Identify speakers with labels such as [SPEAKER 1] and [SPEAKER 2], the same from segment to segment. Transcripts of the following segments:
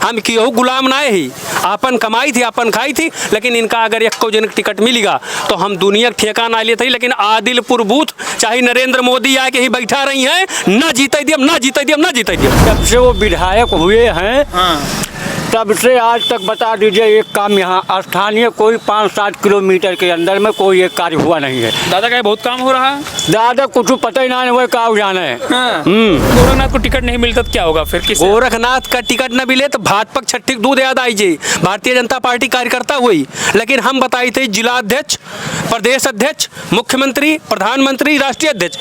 [SPEAKER 1] हम क्यों गुलाम ना ही, अपन कमाई थी अपन खाई थी, लेकिन इनका अगर एक को जन टिकट मिलेगा तो हम दुनिया ठेका ना लिए थे। लेकिन आदिलपुर बूथ चाहे नरेंद्र मोदी आके ही बैठा रही हैं, ना जीते दियम ना जीते दियम ना जीते दियम।
[SPEAKER 2] जब से वो विधायक हुए हैं तब से आज तक बता दीजिए एक काम यहाँ स्थानीय कोई 5-7 किलोमीटर के अंदर में कोई एक कार्य हुआ नहीं है।
[SPEAKER 3] दादा का बहुत काम हो रहा है,
[SPEAKER 2] दादा कुछ पता ही नहीं वो क्या जाना है।
[SPEAKER 3] गोरखनाथ को टिकट नहीं मिलता तो क्या होगा फिर? किस
[SPEAKER 1] गोरखनाथ का टिकट न मिले तो भाजपा छठी दूध याद आई जी, भारतीय जनता पार्टी कार्यकर्ता हुई। लेकिन हम बताई थे जिला अध्यक्ष, प्रदेश अध्यक्ष, मुख्यमंत्री, प्रधानमंत्री, राष्ट्रीय अध्यक्ष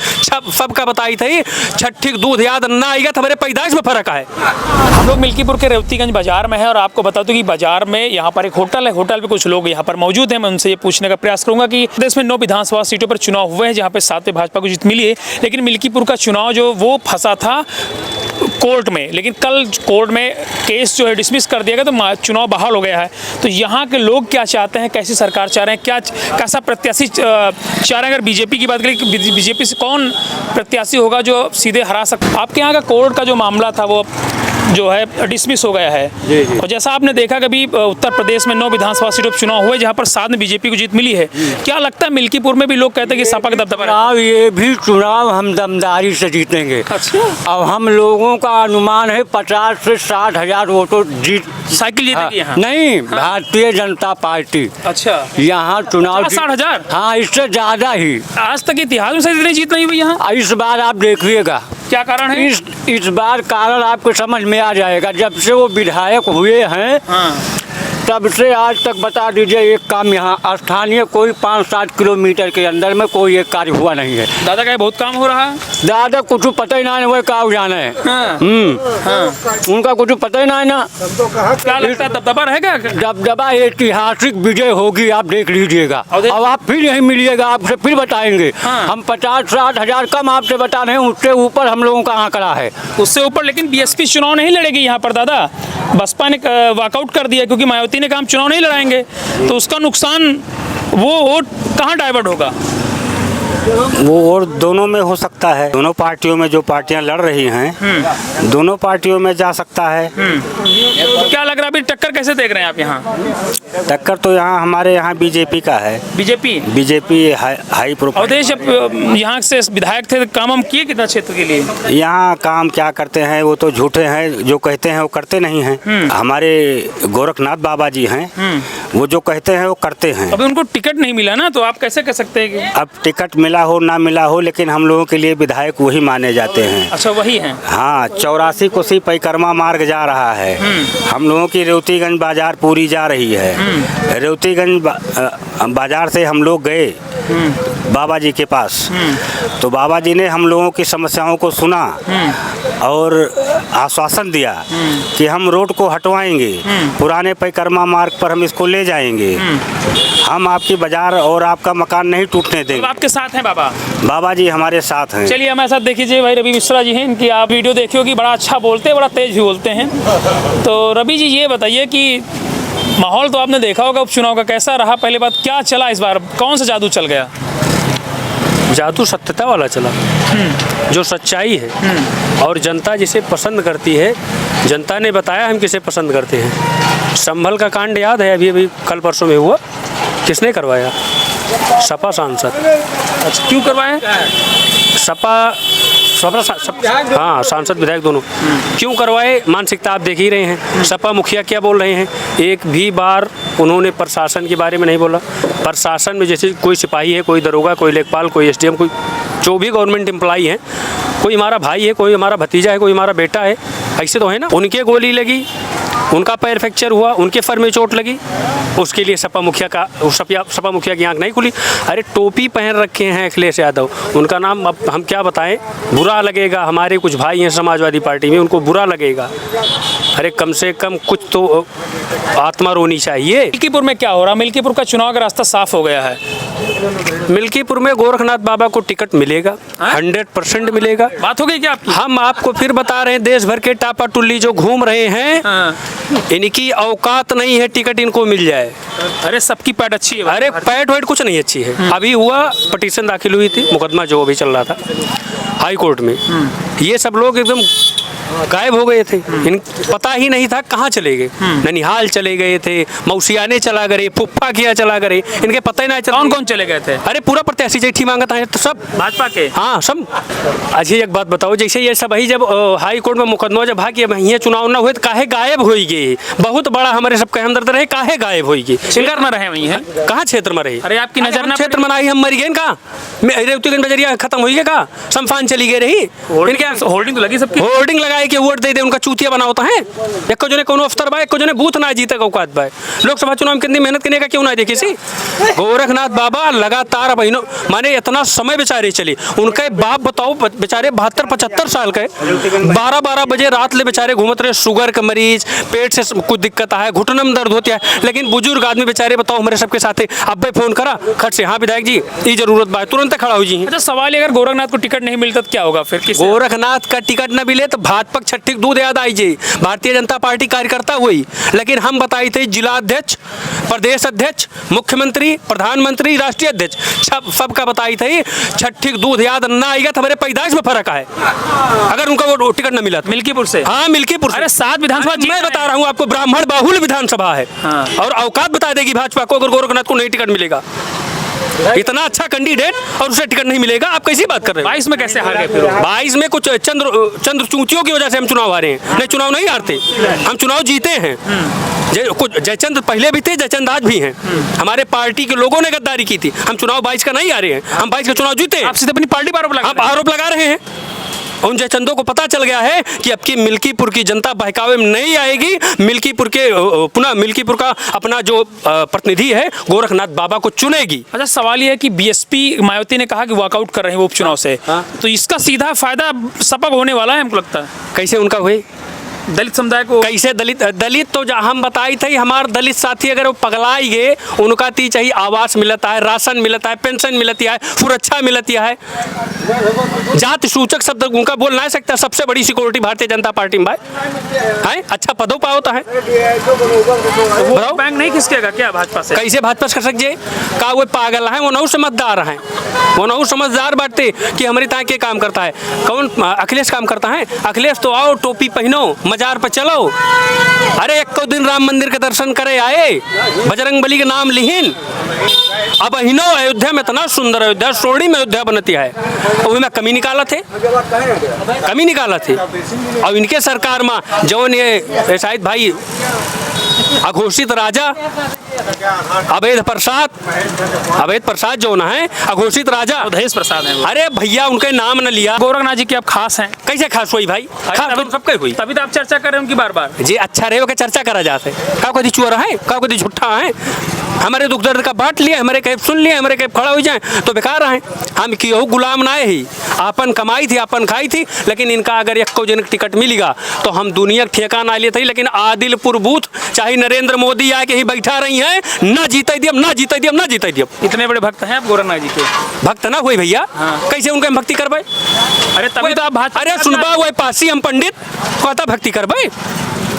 [SPEAKER 1] सबका बताई थी, छठी दूध याद ना आएगा तो हमारे पैदाइश में फर्क है।
[SPEAKER 3] हम लोग मिल्कीपुर के रेवतीगंज बाजार में है और आपको बता दूं कि बाजार में यहाँ पर एक होटल है, होटल पे कुछ लोग यहाँ पर मौजूद हैं। मैं उनसे ये पूछने का प्रयास करूंगा कि प्रदेश में 9 विधानसभा सीटों पर चुनाव हुए हैं, जहाँ पे 7 में भाजपा को जीत मिली है। लेकिन मिल्कीपुर का चुनाव जो वो फंसा था कोर्ट में, लेकिन कल कोर्ट में केस जो है डिसमिस कर दिया गया तो चुनाव बहाल हो गया है। तो यहाँ के लोग क्या चाहते हैं, कैसी सरकार चाह रहे हैं, क्या कैसा प्रत्याशी चाह रहे हैं? अगर बीजेपी की बात करें कि बीजेपी से कौन प्रत्याशी होगा जो सीधे हरा सकता? आपके यहाँ का कोर्ट का जो मामला था वो जो है डिसमिस हो गया है जी। और जैसा आपने देखा कि अभी उत्तर प्रदेश में 9 विधानसभा सीटों पर चुनाव हुए, जहां पर 7 में बीजेपी को जीत मिली है। क्या लगता है मिल्कीपुर में भी लोग कहते हैं कि सपा का दबदबा है?
[SPEAKER 2] ये भी चुनाव हम दमदारी से जीतेंगे।
[SPEAKER 3] अच्छा।
[SPEAKER 2] अब हम लोगों का अनुमान है 50 से 60 हजार वोटों जीत
[SPEAKER 3] साइकिल जीतेगी यहाँ?
[SPEAKER 2] नहीं, भारतीय जनता पार्टी।
[SPEAKER 3] अच्छा,
[SPEAKER 2] यहाँ चुनाव
[SPEAKER 3] 60,000?
[SPEAKER 2] हाँ, इससे ज्यादा ही।
[SPEAKER 3] आज तक इतिहास में से इतनी जीत नहीं हुई यहाँ।
[SPEAKER 2] इस बार आप देखिएगा
[SPEAKER 3] क्या कारण है?
[SPEAKER 2] इस बार कारण आपको समझ में आ जाएगा। जब से वो विधायक हुए हैं तब से आज तक बता दीजिए एक काम यहाँ स्थानीय कोई 5-7 किलोमीटर के अंदर में कोई एक कार्य हुआ नहीं है।
[SPEAKER 3] दादा का बहुत काम हो रहा है,
[SPEAKER 2] दादा कुछ पता ही नहीं वो क्या जाना है। उनका कुछ पता ही नहीं ना।
[SPEAKER 3] क्या लगता है दबदबा रहेगा?
[SPEAKER 2] दबदबा ऐतिहासिक विजय होगी, आप देख लीजिएगा। अब आप फिर यही मिलिएगा, आपसे फिर बताएंगे। हम 50-60 हजार कम आपसे बता रहे हैं, उससे ऊपर हम लोगों का आंकड़ा है।
[SPEAKER 3] उससे ऊपर। लेकिन बीएसपी चुनाव नहीं लड़ेगी यहाँ पर दादा, बसपा ने वॉकआउट कर दिया क्योंकि मायावती ने कहा हम चुनाव नहीं लड़ाएंगे। तो उसका नुकसान, वो वोट कहाँ डाइवर्ट होगा?
[SPEAKER 4] वो और दोनों में हो सकता है। दोनों पार्टियों में जो पार्टियां लड़ रही हैं, दोनों पार्टियों में जा सकता है।
[SPEAKER 3] तो क्या लग रहा है अभी टक्कर कैसे देख रहे हैं आप यहाँ?
[SPEAKER 4] टक्कर तो यहाँ हमारे यहाँ बीजेपी का है। BJP high profile.
[SPEAKER 3] अवधेश यहाँ से विधायक थे, काम हम किए कितना क्षेत्र के लिए?
[SPEAKER 4] यहाँ काम क्या करते हैं, वो तो झूठे हैं, जो कहते हैं वो करते नहीं हैं। हमारे गोरखनाथ बाबा जी हैं, वो जो कहते हैं वो करते हैं।
[SPEAKER 3] अभी उनको टिकट नहीं मिला ना, तो आप कैसे कह सकते हैं कि
[SPEAKER 4] अब टिकट मिला हो ना मिला हो, लेकिन हम लोगों के लिए विधायक वही माने जाते हैं।
[SPEAKER 3] अच्छा, वही है।
[SPEAKER 4] हाँ, 84 कोसी परिक्रमा मार्ग जा रहा है। हम लोगों की रेवतीगंज बाजार पूरी जा रही है। रेवतीगंज बाजार से हम लोग गए बाबा जी के पास, तो बाबा जी ने हम लोगों की समस्याओं को सुना और आश्वासन दिया कि हम रोड को हटवाएंगे, पुराने परिक्रमा मार्ग पर हम इसको ले जाएंगे, हम आपकी बाजार और आपका मकान नहीं टूटने देंगे।
[SPEAKER 3] तो आपके साथ हैं बाबा?
[SPEAKER 4] बाबा जी हमारे साथ हैं।
[SPEAKER 3] चलिए हमारे साथ देखिए भाई रवि मिश्रा जी हैं, इनकी आप वीडियो देखी होगी, बड़ा अच्छा बोलते हैं, बड़ा तेज भी बोलते हैं। तो रवि जी ये बताइए कि माहौल तो आपने देखा होगा उपचुनाव का, कैसा रहा? पहले बात क्या चला इस बार, कौन सा जादू चल गया?
[SPEAKER 1] जादू सत्यता वाला चला, जो सच्चाई है और जनता जिसे पसंद करती है। जनता ने बताया हम किसे पसंद करते हैं। संभल का कांड याद है, अभी कल परसों में हुआ, किसने करवाया? सपा सांसद।
[SPEAKER 3] अच्छा, क्यों करवाए?
[SPEAKER 1] हाँ, सांसद विधायक दोनों क्यों करवाए? मानसिकता आप देख ही रहे हैं। सपा मुखिया क्या बोल रहे हैं, एक भी बार उन्होंने प्रशासन के बारे में नहीं बोला। प्रशासन में जैसे कोई सिपाही है, कोई दरोगा, कोई लेखपाल, कोई एसडीएम, कोई जो भी गवर्नमेंट एम्प्लॉई है, कोई हमारा भाई है, कोई हमारा भतीजा है, कोई हमारा बेटा है, ऐसे तो है ना। उनके गोली लगी, उनका पैर फ्रैक्चर हुआ, उनके फर में चोट लगी, उसके लिए सपा मुखिया की आंख नहीं खुली। अरे टोपी पहन रखे हैं अखिलेश यादव, उनका नाम अब हम क्या बताएं, बुरा लगेगा। हमारे कुछ भाई हैं समाजवादी पार्टी में, उनको बुरा लगेगा। अरे कम से कम कुछ तो आत्मा रोनी चाहिए।
[SPEAKER 3] मिल्कीपुर में क्या हो रहा? मिल्कीपुर का चुनाव का रास्ता साफ हो गया है।
[SPEAKER 1] मिल्कीपुर में गोरखनाथ बाबा को टिकट मिलेगा, 100% मिलेगा।
[SPEAKER 3] बात हो गई क्या आपकी?
[SPEAKER 1] हम आपको फिर बता रहे हैं, देश भर के टापा टुल्ली जो घूम रहे हैं, इनकी औकात नहीं है टिकट इनको मिल जाए।
[SPEAKER 3] अरे सबकी पैट अच्छी है।
[SPEAKER 1] अरे पैट वैट कुछ नहीं अच्छी है। अभी हुआ, पटिशन दाखिल हुई थी, मुकदमा जो अभी चल रहा था हाई कोर्ट में। ये सब लोग एकदम गायब हो गए थे। इन पता ही नहीं था कहाँ चले गए। ननिहाल चले गए थे, मौसियाने चला गए, फुफ्फा किया चला गए, इनके पता ही नहीं चला।
[SPEAKER 3] कौन कौन चले गए थे?
[SPEAKER 1] अरे पूरा प्रत्याशी चिट्ठी मांगता है तो सब
[SPEAKER 3] भाजपा के।
[SPEAKER 1] हाँ सब। अच्छा एक बात बताओ, जैसे ये सब ही जब हाई कोर्ट में मुकदमा जब भाग ये चुनाव न हुए तो काहे गायब हो गए? बहुत बड़ा हमारे सबके हमदर्द रहे, काहे गायब हो गए?
[SPEAKER 3] क्षेत्र में रहे वही है।
[SPEAKER 1] कहाँ क्षेत्र में रहे?
[SPEAKER 3] अरे आपकी नजर ना
[SPEAKER 1] क्षेत्र में आई, हम मर गए कहाँ? रेवतीगंज बजरिया खत्म हुई है कहाँ? शमशान चली गई रही। इनके
[SPEAKER 3] होल्डिंग तो लगी सबकी।
[SPEAKER 1] होर्डिंग लगाए कि वोट दे दे, उनका चूतिया बना होता है। एक जने कोनो अफसर बा, एक जने बूथ ना जीते औकात बा। लोकसभा चुनाव में कितनी मेहनत करने का क्यों ना देखी सी? गोरखनाथ बाबा लगातार महीनों माने इतना समय बेचारे चले। उनके बाप बताओ बेचारे 72-75 साल के 12-12 बजे रात ले बेचारे घूमत रहे। शुगर का मरीज, पेट से कुछ दिक्कत है, घुटनों में दर्द होता है, लेकिन बुजुर्ग आदमी बेचारे बताओ हमारे सबके साथ अब भाई फोन करा खट से, हाँ विधायक जी ये जरूरत बा, तुरंत खड़ा हो जी।
[SPEAKER 3] अच्छा सवाल है, अगर गोरखनाथ को टिकट नहीं मिलता तो क्या होगा फिर? किस
[SPEAKER 1] गोरखनाथ का टिकट न मिले तो भाजपा छठी दूध याद आई जी। भारतीय जनता पार्टी कार्यकर्ता हुई, लेकिन हम बताई थे जिला अध्यक्ष, प्रदेश अध्यक्ष, मुख्यमंत्री, प्रधानमंत्री, राष्ट्रीय अध्यक्ष सबका बताई थी। छठी दूध याद ना आएगा तो हमारे पैदाइश में फर्क है अगर उनका वो टिकट न मिला।
[SPEAKER 3] मिल्कीपुर से?
[SPEAKER 1] हाँ मिल्कीपुर से।
[SPEAKER 3] अरे 7 विधानसभा
[SPEAKER 1] मैं बता रहा हूँ आपको, ब्राह्मण बाहुल विधानसभा है।
[SPEAKER 3] हाँ।
[SPEAKER 1] और औकात बता देगी भाजपा को अगर गोरखनाथ को नहीं टिकट मिलेगा। इतना अच्छा कैंडिडेट और उसे टिकट नहीं मिलेगा, आप कैसी बात कर रहे हैं?
[SPEAKER 3] 22 में कैसे हार गए फिर?
[SPEAKER 1] 22 में कुछ चंद्र चूंटियों की वजह से हम चुनाव हारे हैं। नहीं चुनाव नहीं हारते, हम चुनाव जीते हैं। कुछ जयचंद पहले भी थे, जयचंद आज भी हैं। हमारे पार्टी के लोगों ने गद्दारी की थी, हम चुनाव 22 का नहीं हारे हैं, हम 22 का चुनाव जीते हैं।
[SPEAKER 3] आप सीधे अपनी पार्टी पर
[SPEAKER 1] आरोप लगा रहे हैं। उन जयचंदों को पता चल गया है कि अब की मिल्कीपुर की जनता बहकावे में नहीं आएगी। मिल्कीपुर के पुनः मिल्कीपुर का अपना जो प्रतिनिधि है गोरखनाथ बाबा को चुनेगी।
[SPEAKER 3] अच्छा सवाल ये है कि बीएसपी मायावती ने कहा कि वॉकआउट कर रहे हैं वो उपचुनाव से, तो इसका सीधा फायदा सपा को होने वाला है हमको लगता है।
[SPEAKER 1] कैसे उनका हुए?
[SPEAKER 3] दलित समुदाय को
[SPEAKER 1] कैसे? दलित तो हम बताई थे, हमारे दलित साथी अगर वो पगलाई गए, उनका ती चाहिए आवास मिलता है, राशन मिलता है, पेंशन मिलती है, सुरक्षा मिलती है। जाति सूचक शब्द उनका बोल नहीं सकता। सबसे बड़ी सिक्योरिटी भारतीय जनता पार्टी में भाई है, अच्छा पदों पर होता है।
[SPEAKER 3] बताओ बैंक नहीं खिसकेगा क्या भाजपा से?
[SPEAKER 1] कैसे भाजपा से कर सकते? का वो पागल है, वो नौ समझदार हैं, वो नौ समझदार बांटते कि हमारी ताकि के काम करता है। कौन? अखिलेश काम करता है। अखिलेश तो आओ टोपी पहनो, मजार पर चलो। अरे एक को दिन राम मंदिर के दर्शन करे आए, बजरंग बली के नाम लिहिन। अब अहिनो अयोध्या में इतना सुंदर अयोध्या, सोनी में अयोध्या बनती है, वो में कमी निकाला थे, कमी निकाला थे। और इनके सरकार में जौन ये शायद भाई अघोषित राजा अवैध प्रसाद जो ना है, अघोषित राजा
[SPEAKER 3] अवधेश प्रसाद है।
[SPEAKER 1] अरे भैया उनके नाम न लिया।
[SPEAKER 3] गोरखनाथ जी की आप खास हैं।
[SPEAKER 1] कैसे खास हुई भाई? खास तो सबके हुई।
[SPEAKER 3] तभी तो आप चर्चा कर रहे हैं उनकी बार बार
[SPEAKER 1] जी। अच्छा रहे के चर्चा करा जाते, का कभी चोर है, का कभी झूठा है। हमारे दुख दर्द का बांट लिया, हमारे कैब सुन लिया, हमारे कैब खड़ा हो जाए तो बेकार है। हम क्यों गुलाम ना ही, अपन कमाई थी, अपन खाई थी। लेकिन इनका अगर एक को जनक टिकट मिलेगा तो हम दुनिया ठेका ना लिए थे। लेकिन आदिलपुर बूथ चाहे नरेंद्र मोदी आके ही बैठा रही है, ना जीते दियम, ना जीते दियम, ना जीते दियम।
[SPEAKER 3] इतने बड़े भक्त हैं आप गोरखनाथ जी के?
[SPEAKER 1] भक्त ना हुई भैया।
[SPEAKER 3] हाँ।
[SPEAKER 1] कैसे उनके भक्ति करबे?
[SPEAKER 3] अरे तभी तो आप भाजपा।
[SPEAKER 1] अरे सुनबा वो पासी हम पंडित कहता भक्ति करबे,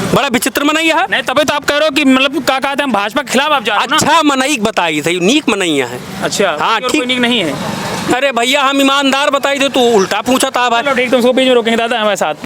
[SPEAKER 1] बड़ा विचित्र मनई है।
[SPEAKER 3] नहीं तभी तो आप कह रहे हो कि मतलब क्या कहते हैं भाजपा के खिलाफ आप जा रहे हो ना?
[SPEAKER 1] अच्छा मनई बताई थी, नीक मनैया है।
[SPEAKER 3] अच्छा
[SPEAKER 1] हाँ ठीक
[SPEAKER 3] नीक नहीं है।
[SPEAKER 1] अरे भैया हम ईमानदार बताई थे, तू उल्टा पूछा था भाई।
[SPEAKER 3] चलो ठीक, तुम उसको बीच में रोकेंगे दादा हमारे साथ।